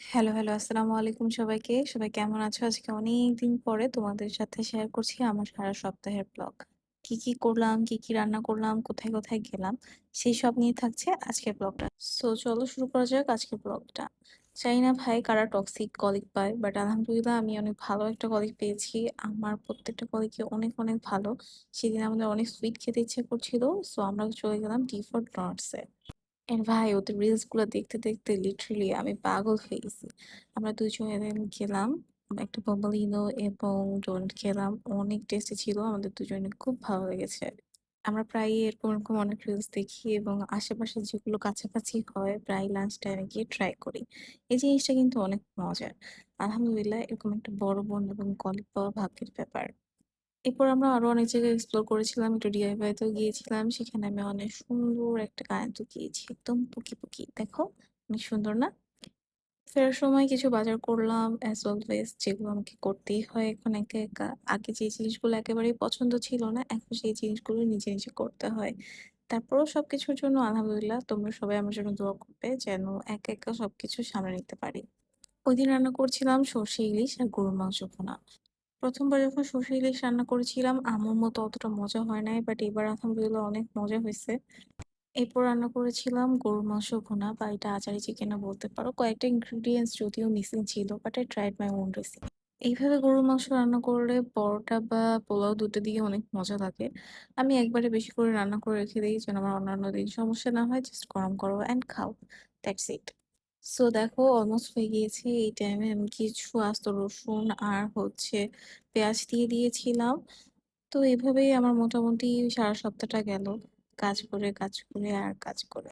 Hello, hello. আসসালামু আলাইকুম সবাইকে। সবাই কেমন আছো? আজকে অনেকদিন পরে তোমাদের সাথে শেয়ার করছি আমার সারা সপ্তাহের ব্লগ। কি করলাম, কি রান্না করলাম, কোথায় গেলাম, সেই সব নিয়ে থাকছে আজকের ব্লগটা। সো চলো শুরু করা যাক আজকের ব্লগটা। জানি না ভাই কারা টক্সিক কলিগ পায়, বাট আলহামদুলিল্লাহ আমি অনেক ভালো একটা কলিগ পেয়েছি। আমার প্রত্যেকটা কলিগই অনেক ভালো। সেদিন আমাদের অনেক সুইট খেতে ইচ্ছে করছিল। সো আমরা চলে গেলাম টি ফর ডোনাটস এ। এন্ড ভাই ওদের রিলস গুলা দেখতে লিটারালি আমি পাগল হয়ে গেছি। আমরা ২ জনে দেন গেলাম। একটা বোম্বালিনো এবং ডোনাট খেলাম। অনেক টেস্টি ছিল। আমাদের দুজনের খুব ভালো লেগেছে। আমরা প্রায়ই এরকম অনেক রিলস দেখি এবং আশেপাশে যেগুলো কাছাকাছি হয় প্রায় লাঞ্চ টাইমে গিয়ে ট্রাই করি। এই জিনিসটা কিন্তু অনেক মজার। আলহামদুলিল্লাহ এরকম একটা বড় বোন এবং কলিগ পাওয়া ভাগ্যের ব্যাপার। এরপর আমরা আরো অনেক জায়গায় এক্সপ্লোর করেছিলাম। একটু ডিআইওয়াই তেও গিয়েছিলাম। সেখানে আমি অনেক সুন্দর একটা কানের দুল কিনেছি। একদম পুকি। দেখো, অনেক সুন্দর না? ফেরার সময় কিছু বাজার করলাম অ্যাজ অলওয়েজ যেগুলো আমাকে করতেই হয় এখন একা। আগে যে জিনিসগুলো একেবারেই পছন্দ ছিল না, এখন সেই জিনিসগুলো নিজে করতে হয়। তারপরেও সবকিছুর জন্য আলহামদুলিল্লাহ তোমরা সবাই আমার জন্য দোয়া করবে যেন একা সবকিছু সামলে নিতে পারি। ওইদিন রান্না করছিলাম সর্ষে ইলিশ আর গরুর মাংস ভুনা। ১ম বার যখন সর্ষে ইলিশ রান্না করেছিলাম আম্মুর মতো অতটা মজা হয় নাই। বাট এবার আলহামদুলিল্লাহ অনেক মজা হইছে। এরপর রান্না করেছিলাম গরুর মাংস ভুনা বা এটা আচারি চিকেনও বলতে পারো। কয়েকটা ingredients যদিও মিসিং ছিল but I tried my own recipe। এইভাবে গরুর মাংস রান্না করলে পরোটা বা পোলাও ২ টা দিয়ে অনেক মজা লাগে। আমি একবারে বেশি করে রান্না করে রেখে দেই যেন আমার অন্যান্য দিন সমস্যা না হয়। জাস্ট গরম করো অ্যান্ড খাও। That's it. সো দেখো অলমোস্ট হয়ে গিয়েছে। এই টাইমে আমি কিছু আস্ত রসুন আর পেঁয়াজ দিয়ে দিয়েছিলাম। তো এভাবেই আমার মোটামুটি সারা সপ্তাহটা গেল। কাজ করে আর কাজ করে।